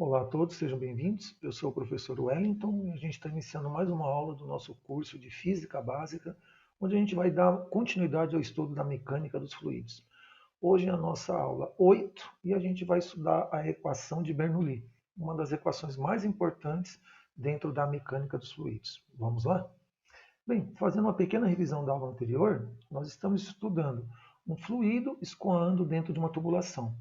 Olá a todos, sejam bem-vindos. Eu sou o professor Wellington e a gente está iniciando mais uma aula do nosso curso de Física Básica, onde a gente vai dar continuidade ao estudo da mecânica dos fluidos. Hoje é a nossa aula 8 e a gente vai estudar a equação de Bernoulli, uma das equações mais importantes dentro da mecânica dos fluidos. Vamos lá? Bem, fazendo uma pequena revisão da aula anterior, nós estamos estudando um fluido escoando dentro de uma tubulação.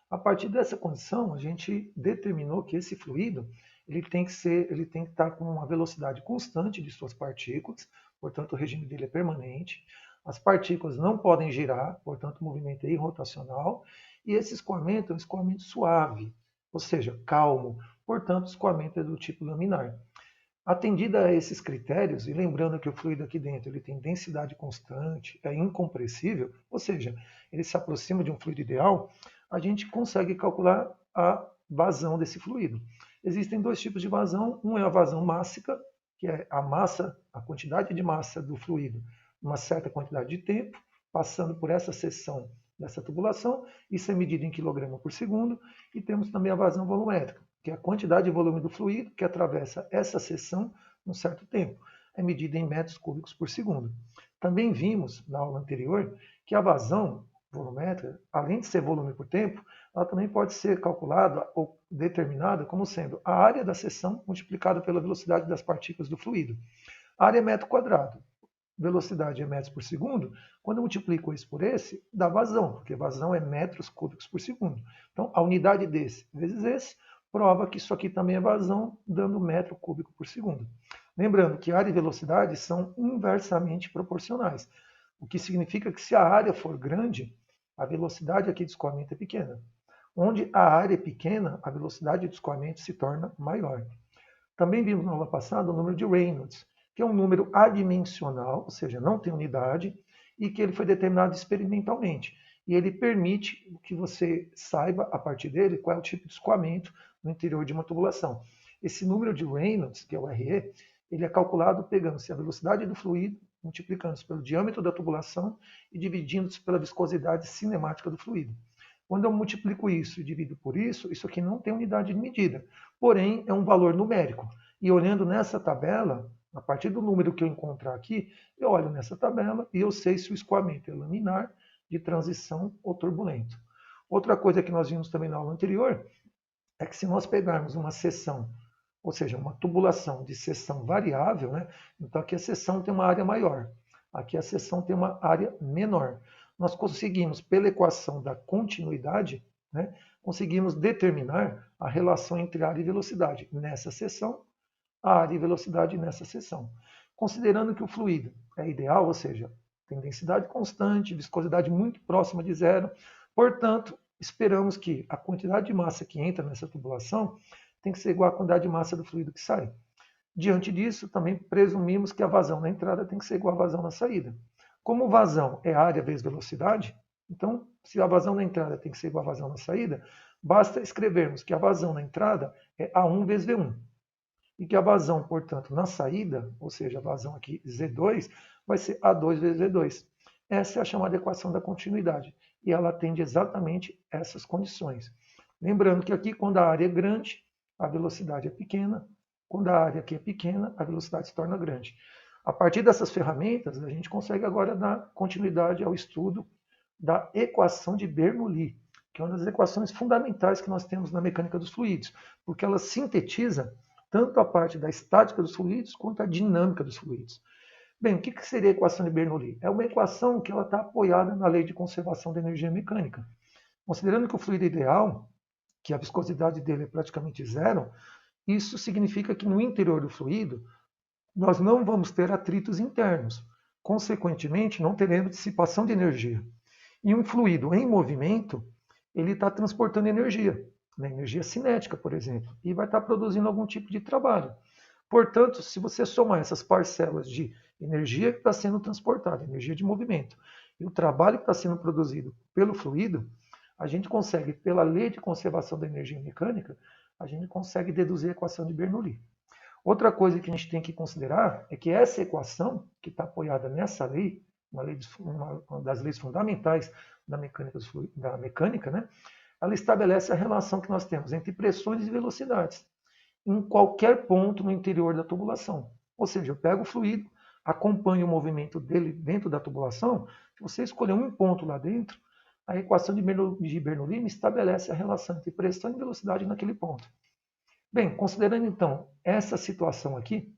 A partir dessa condição, a gente determinou que esse fluido ele tem que estar com uma velocidade constante de suas partículas, portanto o regime dele é permanente. As partículas não podem girar, portanto o movimento é irrotacional, e esse escoamento é um escoamento suave, ou seja, calmo, portanto o escoamento é do tipo laminar. Atendida a esses critérios, e lembrando que o fluido aqui dentro ele tem densidade constante, é incompressível, ou seja, ele se aproxima de um fluido ideal, a gente consegue calcular a vazão desse fluido. Existem dois tipos de vazão, um é a vazão mássica, que é a massa, a quantidade de massa do fluido, uma certa quantidade de tempo, passando por essa seção dessa tubulação, isso é medido em quilograma por segundo, e temos também a vazão volumétrica, que é a quantidade de volume do fluido que atravessa essa seção num certo tempo. É medida em metros cúbicos por segundo. Também vimos na aula anterior que a vazão volumétrica, além de ser volume por tempo, ela também pode ser calculada ou determinada como sendo a área da seção multiplicada pela velocidade das partículas do fluido. A área é metro quadrado, velocidade é metros por segundo, quando eu multiplico isso por esse, dá vazão, porque vazão é metros cúbicos por segundo. Então, a unidade desse vezes esse prova que isso aqui também é vazão, dando metro cúbico por segundo. Lembrando que área e velocidade são inversamente proporcionais, o que significa que se a área for grande, a velocidade aqui de escoamento é pequena. Onde a área é pequena, a velocidade de escoamento se torna maior. Também vimos na aula passada o número de Reynolds, que é um número adimensional, ou seja, não tem unidade, e que ele foi determinado experimentalmente. E ele permite que você saiba, a partir dele, qual é o tipo de escoamento no interior de uma tubulação. Esse número de Reynolds, que é o RE, ele é calculado pegando-se a velocidade do fluido, multiplicando-se pelo diâmetro da tubulação e dividindo-se pela viscosidade cinemática do fluido. Quando eu multiplico isso e divido por isso aqui não tem unidade de medida, porém é um valor numérico. E olhando nessa tabela, a partir do número que eu encontrar aqui, eu olho nessa tabela e eu sei se o escoamento é laminar, de transição ou turbulento. Outra coisa que nós vimos também na aula anterior é que se nós pegarmos uma seção, ou seja, uma tubulação de seção variável, né? Então aqui a seção tem uma área maior, aqui a seção tem uma área menor. Nós conseguimos, pela equação da continuidade, né, conseguimos determinar a relação entre área e velocidade nessa seção, a área e velocidade nessa seção. Considerando que o fluido é ideal, ou seja, tem densidade constante, viscosidade muito próxima de zero, portanto, esperamos que a quantidade de massa que entra nessa tubulação tem que ser igual à quantidade de massa do fluido que sai. Diante disso, também presumimos que a vazão na entrada tem que ser igual à vazão na saída. Como vazão é área vezes velocidade, então, se a vazão na entrada tem que ser igual à vazão na saída, basta escrevermos que a vazão na entrada é A1 vezes V1 e que a vazão, portanto, na saída, ou seja, a vazão aqui Z2, vai ser A2 vezes Z2. Essa é a chamada equação da continuidade, e ela atende exatamente essas condições. Lembrando que aqui, quando a área é grande, a velocidade é pequena, quando a área aqui é pequena, a velocidade se torna grande. A partir dessas ferramentas, a gente consegue agora dar continuidade ao estudo da equação de Bernoulli, que é uma das equações fundamentais que nós temos na mecânica dos fluidos, porque ela sintetiza tanto a parte da estática dos fluidos quanto a dinâmica dos fluidos. Bem, o que seria a equação de Bernoulli? É uma equação que ela está apoiada na lei de conservação da energia mecânica. Considerando que o fluido é ideal, que a viscosidade dele é praticamente zero, isso significa que no interior do fluido nós não vamos ter atritos internos. Consequentemente, não teremos dissipação de energia. E um fluido em movimento, ele está transportando energia, né? Energia cinética, por exemplo, e vai estar produzindo algum tipo de trabalho. Portanto, se você somar essas parcelas de energia que está sendo transportada, energia de movimento, e o trabalho que está sendo produzido pelo fluido, a gente consegue, pela lei de conservação da energia mecânica, a gente consegue deduzir a equação de Bernoulli. Outra coisa que a gente tem que considerar é que essa equação, que está apoiada nessa lei, uma das leis fundamentais da mecânica, né, ela estabelece a relação que nós temos entre pressões e velocidades em qualquer ponto no interior da tubulação. Ou seja, eu pego o fluido, acompanho o movimento dele dentro da tubulação. Se você escolher um ponto lá dentro, a equação de Bernoulli me estabelece a relação entre pressão e velocidade naquele ponto. Bem, considerando então essa situação aqui,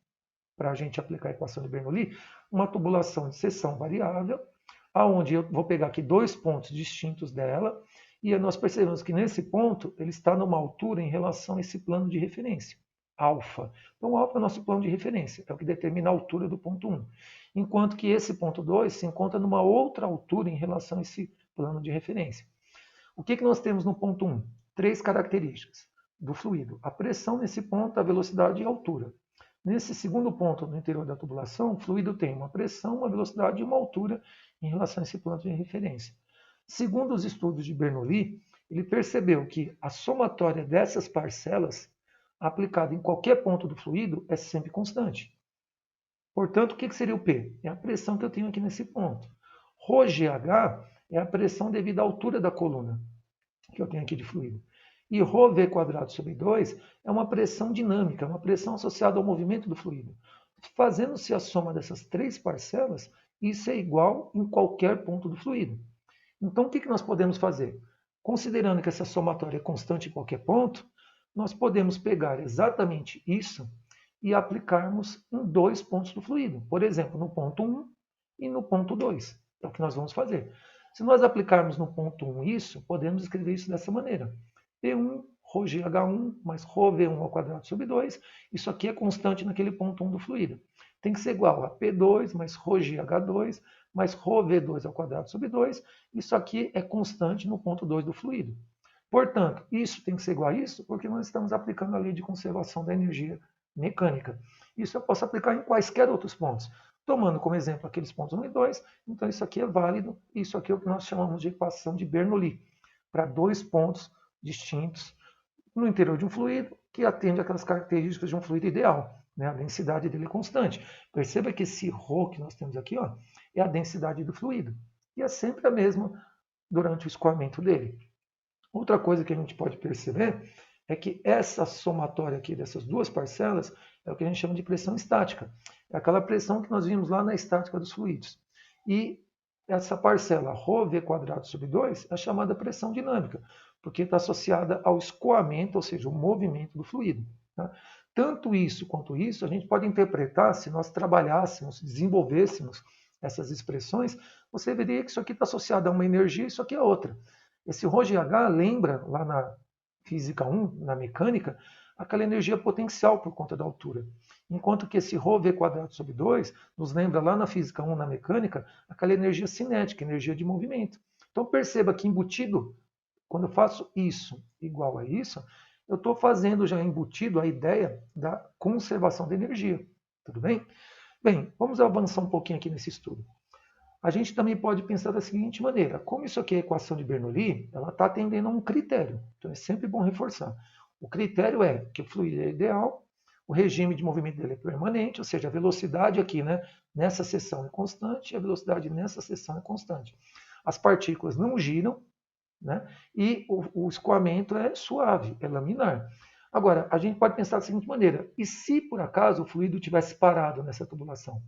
para a gente aplicar a equação de Bernoulli, uma tubulação de seção variável, aonde eu vou pegar aqui dois pontos distintos dela, e nós percebemos que nesse ponto ele está numa altura em relação a esse plano de referência, alfa. Então, alfa é o nosso plano de referência, é o que determina a altura do ponto 1. Enquanto que esse ponto 2 se encontra numa outra altura em relação a esse plano de referência. O que nós temos no ponto 1? Três características do fluido: a pressão nesse ponto, a velocidade e a altura. Nesse segundo ponto, no interior da tubulação, o fluido tem uma pressão, uma velocidade e uma altura em relação a esse plano de referência. Segundo os estudos de Bernoulli, ele percebeu que a somatória dessas parcelas, aplicada em qualquer ponto do fluido, é sempre constante. Portanto, o que seria o P? É a pressão que eu tenho aqui nesse ponto. ρGH é a pressão devido à altura da coluna que eu tenho aqui de fluido. E ρV quadrado sobre 2 é uma pressão dinâmica, uma pressão associada ao movimento do fluido. Fazendo-se a soma dessas três parcelas, isso é igual em qualquer ponto do fluido. Então, o que nós podemos fazer? Considerando que essa somatória é constante em qualquer ponto, nós podemos pegar exatamente isso e aplicarmos em dois pontos do fluido. Por exemplo, no ponto 1 e no ponto 2. É o que nós vamos fazer. Se nós aplicarmos no ponto 1 isso, podemos escrever isso dessa maneira. P1 ρGH1 mais ρV1 ao quadrado sobre 2. Isso aqui é constante naquele ponto 1 do fluido. Tem que ser igual a P2 mais ρGH2 mais ρV2 ao quadrado sobre 2. Isso aqui é constante no ponto 2 do fluido. Portanto, isso tem que ser igual a isso porque nós estamos aplicando a lei de conservação da energia mecânica. Isso eu posso aplicar em quaisquer outros pontos. Tomando como exemplo aqueles pontos 1 e 2, então isso aqui é válido. Isso aqui é o que nós chamamos de equação de Bernoulli, para dois pontos distintos no interior de um fluido que atende aquelas características de um fluido ideal. Né? A densidade dele é constante. Perceba que esse ρ que nós temos aqui é a densidade do fluido. E é sempre a mesma durante o escoamento dele. Outra coisa que a gente pode perceber é que essa somatória aqui dessas duas parcelas é o que a gente chama de pressão estática. É aquela pressão que nós vimos lá na estática dos fluidos. E essa parcela ρV quadrado sobre 2 é a chamada pressão dinâmica, porque está associada ao escoamento, ou seja, o movimento do fluido. Tá? Tanto isso quanto isso, a gente pode interpretar, se nós trabalhássemos, desenvolvêssemos essas expressões, você veria que isso aqui está associado a uma energia e isso aqui a outra. Esse ρGH lembra, lá na física 1, na mecânica, aquela energia potencial por conta da altura. Enquanto que esse ρV quadrado sobre 2 nos lembra lá na física 1, na mecânica, aquela energia cinética, energia de movimento. Então perceba que embutido, quando eu faço isso igual a isso, eu estou fazendo já embutido a ideia da conservação da energia. Tudo bem? Bem, vamos avançar um pouquinho aqui nesse estudo. A gente também pode pensar da seguinte maneira: como isso aqui é a equação de Bernoulli, ela está atendendo a um critério. Então é sempre bom reforçar. O critério é que o fluido é ideal, o regime de movimento dele é permanente, ou seja, a velocidade aqui, né, nessa seção é constante e a velocidade nessa seção é constante. As partículas não giram, né, e o escoamento é suave, é laminar. Agora, a gente pode pensar da seguinte maneira: e se por acaso o fluido tivesse parado nessa tubulação?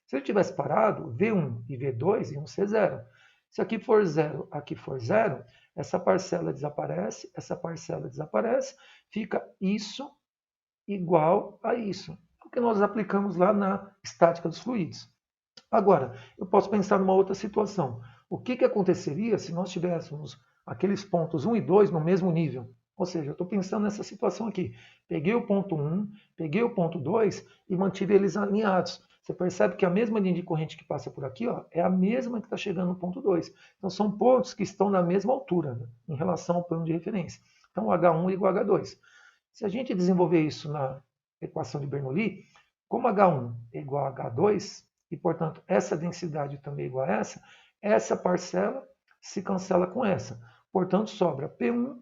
Se ele tivesse parado, V1 e V2 iam ser zero. Se aqui for zero, aqui for zero, essa parcela desaparece, fica isso igual a isso. O que nós aplicamos lá na estática dos fluidos. Agora, eu posso pensar numa outra situação. O que aconteceria se nós tivéssemos aqueles pontos 1 e 2 no mesmo nível? Ou seja, eu estou pensando nessa situação aqui. Peguei o ponto 1, peguei o ponto 2 e mantive eles alinhados. Você percebe que a mesma linha de corrente que passa por aqui é a mesma que está chegando no ponto 2. Então, são pontos que estão na mesma altura, né, em relação ao plano de referência. Então, H1 é igual a H2. Se a gente desenvolver isso na equação de Bernoulli, como H1 é igual a H2, e, portanto, essa densidade também é igual a essa parcela se cancela com essa. Portanto, sobra P1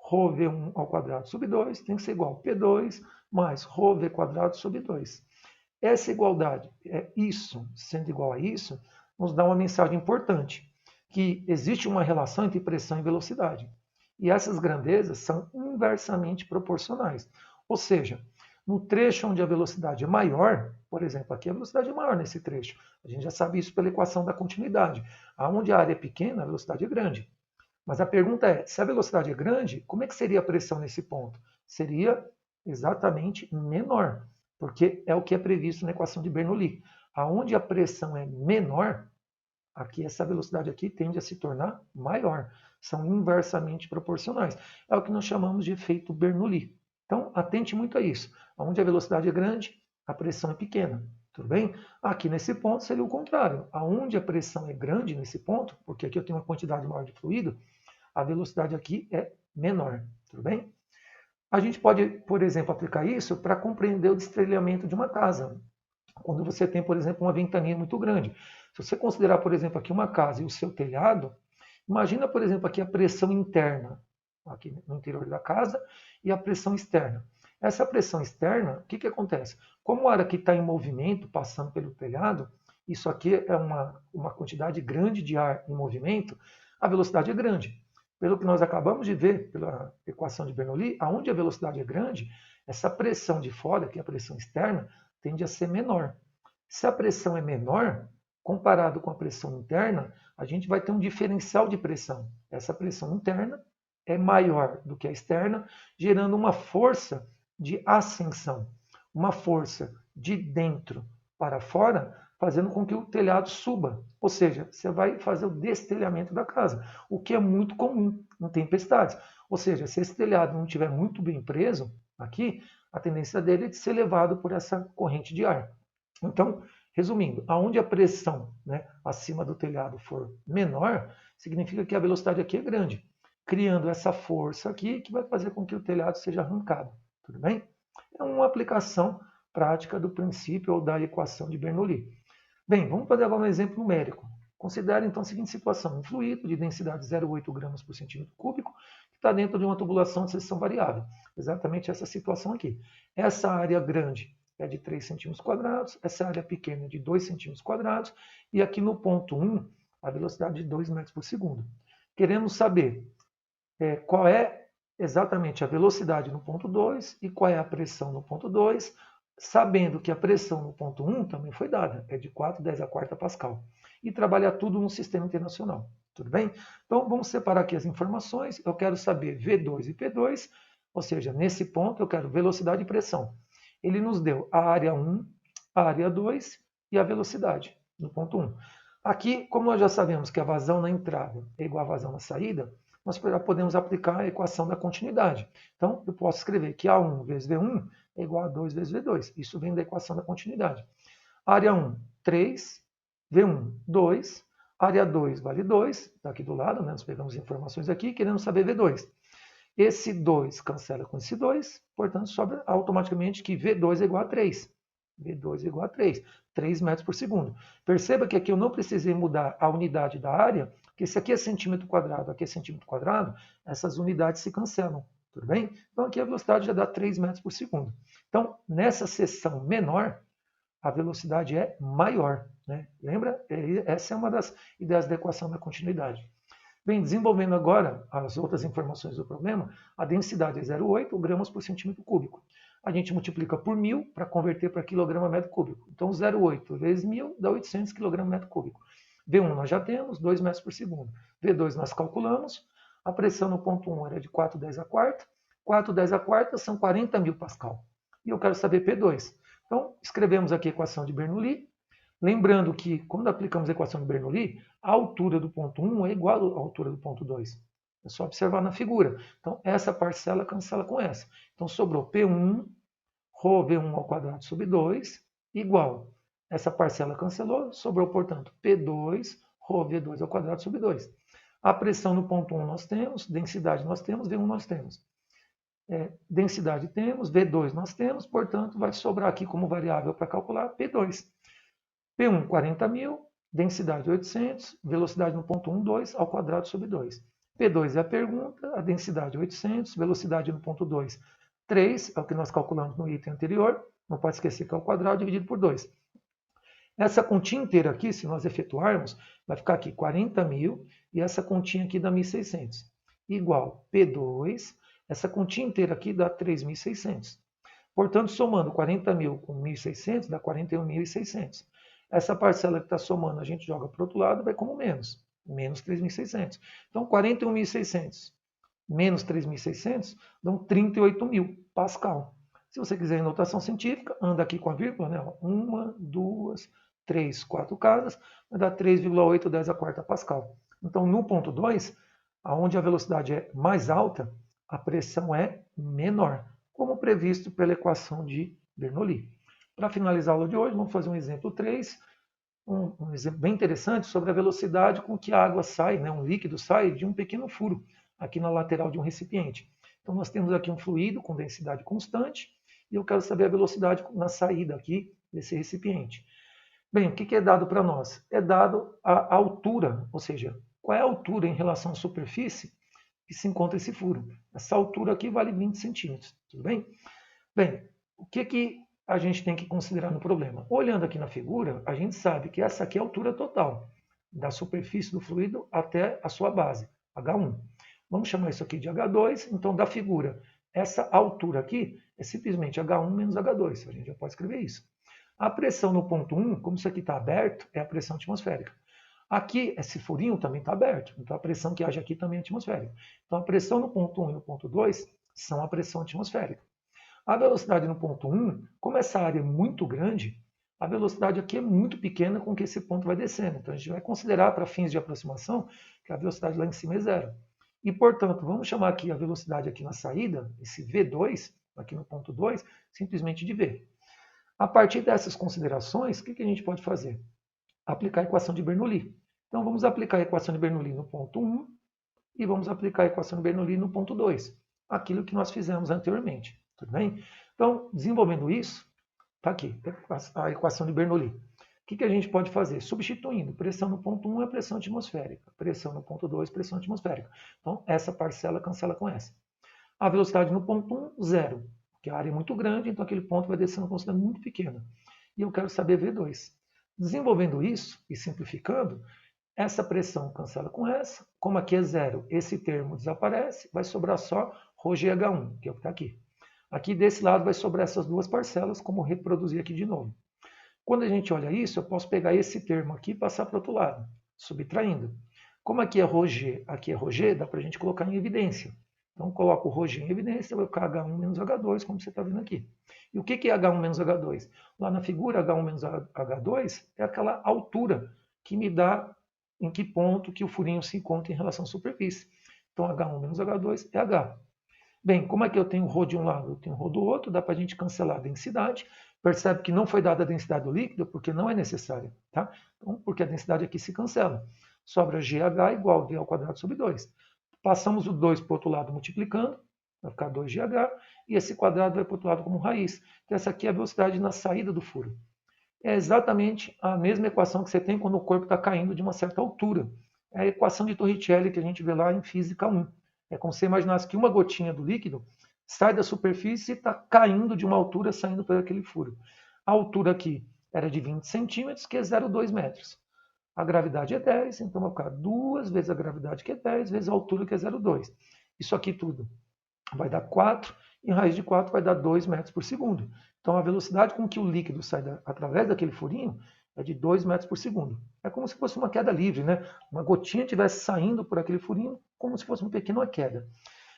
ρV1 ao quadrado sobre 2 tem que ser igual a P2 mais ρV quadrado sobre 2. Essa igualdade, isso sendo igual a isso, nos dá uma mensagem importante, que existe uma relação entre pressão e velocidade. E essas grandezas são inversamente proporcionais. Ou seja, no trecho onde a velocidade é maior, por exemplo, aqui a velocidade é maior nesse trecho. A gente já sabe isso pela equação da continuidade. Aonde a área é pequena, a velocidade é grande. Mas a pergunta é, se a velocidade é grande, como é que seria a pressão nesse ponto? Seria exatamente menor, porque é o que é previsto na equação de Bernoulli. Aonde a pressão é menor, aqui essa velocidade aqui tende a se tornar maior. São inversamente proporcionais. É o que nós chamamos de efeito Bernoulli. Então, atente muito a isso. Onde a velocidade é grande, a pressão é pequena. Tudo bem? Aqui nesse ponto seria o contrário. Aonde a pressão é grande nesse ponto, porque aqui eu tenho uma quantidade maior de fluido, a velocidade aqui é menor. Tudo bem? A gente pode, por exemplo, aplicar isso para compreender o destrelhamento de uma casa. Quando você tem, por exemplo, uma ventania muito grande. Se você considerar, por exemplo, aqui uma casa e o seu telhado, imagina, por exemplo, aqui a pressão interna, aqui no interior da casa, e a pressão externa. Essa pressão externa, o que acontece? Como o ar aqui está em movimento, passando pelo telhado, isso aqui é uma quantidade grande de ar em movimento, a velocidade é grande. Pelo que nós acabamos de ver, pela equação de Bernoulli, aonde a velocidade é grande, essa pressão de fora, que é a pressão externa, tende a ser menor. Se a pressão é menor, comparado com a pressão interna, a gente vai ter um diferencial de pressão. Essa pressão interna é maior do que a externa, gerando uma força de ascensão, uma força de dentro para fora, fazendo com que o telhado suba. Ou seja, você vai fazer o destelhamento da casa, o que é muito comum em tempestades. Ou seja, se esse telhado não estiver muito bem preso aqui, a tendência dele é de ser levado por essa corrente de ar. Então, resumindo, aonde a pressão, né, acima do telhado for menor, significa que a velocidade aqui é grande, criando essa força aqui que vai fazer com que o telhado seja arrancado. Tudo bem? É uma aplicação prática do princípio ou da equação de Bernoulli. Bem, vamos fazer agora um exemplo numérico. Considere então a seguinte situação: um fluido de densidade 0,8 gramas por centímetro cúbico que está dentro de uma tubulação de seção variável. Exatamente essa situação aqui. Essa área grande é de 3 centímetros quadrados, essa área pequena é de 2 centímetros quadrados, e aqui no ponto 1, a velocidade de 2 metros por segundo. Queremos saber qual é exatamente a velocidade no ponto 2 e qual é a pressão no ponto 2, sabendo que a pressão no ponto 1 também foi dada, é de 4,10 a quarta Pascal. E trabalhar tudo no sistema internacional. Tudo bem? Então, vamos separar aqui as informações. Eu quero saber V2 e P2, ou seja, nesse ponto eu quero velocidade e pressão. Ele nos deu a área 1, a área 2 e a velocidade no ponto 1. Aqui, como nós já sabemos que a vazão na entrada é igual à vazão na saída, nós podemos aplicar a equação da continuidade. Então, eu posso escrever que A1 vezes V1 é igual a 2 vezes V2. Isso vem da equação da continuidade. Área 1, 3, V1, 2, área 2 vale 2, está aqui do lado, né? Nós pegamos informações aqui, queremos saber V2. Esse 2 cancela com esse 2, portanto, sobra automaticamente que V2 é igual a 3. V2 é igual a 3, 3 metros por segundo. Perceba que aqui eu não precisei mudar a unidade da área, porque se aqui é centímetro quadrado, aqui é centímetro quadrado, essas unidades se cancelam, tudo bem? Então aqui a velocidade já dá 3 metros por segundo. Então, nessa seção menor, a velocidade é maior, né? Lembra? Essa é uma das ideias da equação da continuidade. Bem, desenvolvendo agora as outras informações do problema, a densidade é 0,8 gramas por centímetro cúbico. A gente multiplica por 1.000 para converter para quilograma metro cúbico. Então, 0,8 vezes 1.000 dá 800 kg metro cúbico. V1 nós já temos, 2 metros por segundo. V2 nós calculamos. A pressão no ponto 1 era de 4,10 a quarta. 4,10 a quarta são 40.000 pascal. E eu quero saber P2. Então, escrevemos aqui a equação de Bernoulli. Lembrando que, quando aplicamos a equação de Bernoulli, a altura do ponto 1 é igual à altura do ponto 2. É só observar na figura. Então, essa parcela cancela com essa. Então, sobrou P1, ρ V1 ao quadrado sobre 2, igual. Essa parcela cancelou, sobrou, portanto, P2, ρ V2 ao quadrado sobre 2. A pressão no ponto 1 nós temos, densidade nós temos, V1 nós temos. Densidade temos, V2 nós temos, portanto, vai sobrar aqui como variável para calcular P2. P1, 40.000, densidade 800, velocidade no ponto 1, 2 ao quadrado sobre 2. P2 é a pergunta, a densidade 800, velocidade no ponto 2, 3, é o que nós calculamos no item anterior, não pode esquecer que é o quadrado dividido por 2. Essa continha inteira aqui, se nós efetuarmos, vai ficar aqui 40.000 e essa continha aqui dá 1.600. igual P2, essa continha inteira aqui dá 3.600. Portanto, somando 40.000 com 1.600, dá 41.600. Essa parcela que está somando, a gente joga para o outro lado, vai como menos 3.600. Então, 41.600 menos 3.600 dão 38.000 Pascal. Se você quiser em notação científica, anda aqui com a vírgula, né? 1, 2, 3, 4 casas, vai dar 3,810 a quarta Pascal. Então, no ponto 2, onde a velocidade é mais alta, a pressão é menor, como previsto pela equação de Bernoulli. Para finalizar a aula de hoje, vamos fazer um exemplo 3, um exemplo bem interessante sobre a velocidade com que a água sai, né, um líquido sai de um pequeno furo aqui na lateral de um recipiente. Então, nós temos aqui um fluido com densidade constante e eu quero saber a velocidade na saída aqui desse recipiente. Bem, o que é dado para nós? É dado a altura, ou seja, qual é a altura em relação à superfície que se encontra esse furo. Essa altura aqui vale 20 centímetros, tudo bem? Bem, o que a gente tem que considerar no problema? Olhando aqui na figura, a gente sabe que essa aqui é a altura total, da superfície do fluido até a sua base, H1. Vamos chamar isso aqui de H2, então da figura, essa altura aqui é simplesmente H1 menos H2, a gente já pode escrever isso. A pressão no ponto 1, como isso aqui está aberto, é a pressão atmosférica. Aqui, esse furinho também está aberto, então a pressão que age aqui também é atmosférica. Então a pressão no ponto 1 e no ponto 2 são a pressão atmosférica. A velocidade no ponto 1, como essa área é muito grande, a velocidade aqui é muito pequena com que esse ponto vai descendo. Então a gente vai considerar para fins de aproximação que a velocidade lá em cima é zero. E, portanto, vamos chamar aqui a velocidade aqui na saída, esse V2, aqui no ponto 2, simplesmente de V. A partir dessas considerações, o que a gente pode fazer? Aplicar a equação de Bernoulli. Então, vamos aplicar a equação de Bernoulli no ponto 1 e vamos aplicar a equação de Bernoulli no ponto 2. Aquilo que nós fizemos anteriormente. Tudo bem? Então, desenvolvendo isso, está aqui, a equação de Bernoulli. O que a gente pode fazer? Substituindo, pressão no ponto 1 é pressão atmosférica, pressão no ponto 2 pressão atmosférica. Então, essa parcela cancela com essa. A velocidade no ponto 1, zero, porque a área é muito grande, então aquele ponto vai descendo com velocidade muito pequena. E eu quero saber V2. Desenvolvendo isso e simplificando, essa pressão cancela com essa. Como aqui é zero, esse termo desaparece, vai sobrar só ρgH1, que é o que está aqui. Aqui desse lado vai sobrar essas duas parcelas, como reproduzir aqui de novo. Quando a gente olha isso, eu posso pegar esse termo aqui e passar para o outro lado, subtraindo. Como aqui é ρg, dá para a gente colocar em evidência. Então, coloco o ρg em evidência, vai ficar H1 menos H2, como você está vendo aqui. E o que é H1 menos H2? Lá na figura, H1 menos H2 é aquela altura que me dá em que ponto que o furinho se encontra em relação à superfície. Então, H1 menos H2 é H. Bem, como é que eu tenho ρ de um lado, eu tenho ρ do outro, dá para a gente cancelar a densidade. Percebe que não foi dada a densidade do líquido, porque não é necessária, tá? Então, porque a densidade aqui se cancela. Sobra GH igual V ao quadrado sobre 2. Passamos o 2 para o outro lado multiplicando, vai ficar 2GH, e esse quadrado vai para o outro lado como raiz. Então, essa aqui é a velocidade na saída do furo. É exatamente a mesma equação que você tem quando o corpo está caindo de uma certa altura. É a equação de Torricelli que a gente vê lá em Física 1. É como se você imaginasse que uma gotinha do líquido sai da superfície e está caindo de uma altura, saindo por aquele furo. A altura aqui era de 20 centímetros, que é 0,2 metros. A gravidade é 10, então vai ficar 2 vezes a gravidade, que é 10, vezes a altura, que é 0,2. Isso aqui tudo vai dar 4, e raiz de 4 vai dar 2 metros por segundo. Então, a velocidade com que o líquido sai através daquele furinho é de 2 metros por segundo. É como se fosse uma queda livre, né? Uma gotinha estivesse saindo por aquele furinho, como se fosse uma pequena queda.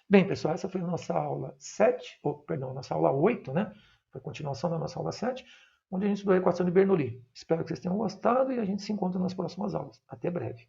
Bem, pessoal, essa foi a nossa aula 7, nossa aula 8, né? Foi a continuação da nossa aula 7, onde a gente estudou a equação de Bernoulli. Espero que vocês tenham gostado e a gente se encontra nas próximas aulas. Até breve.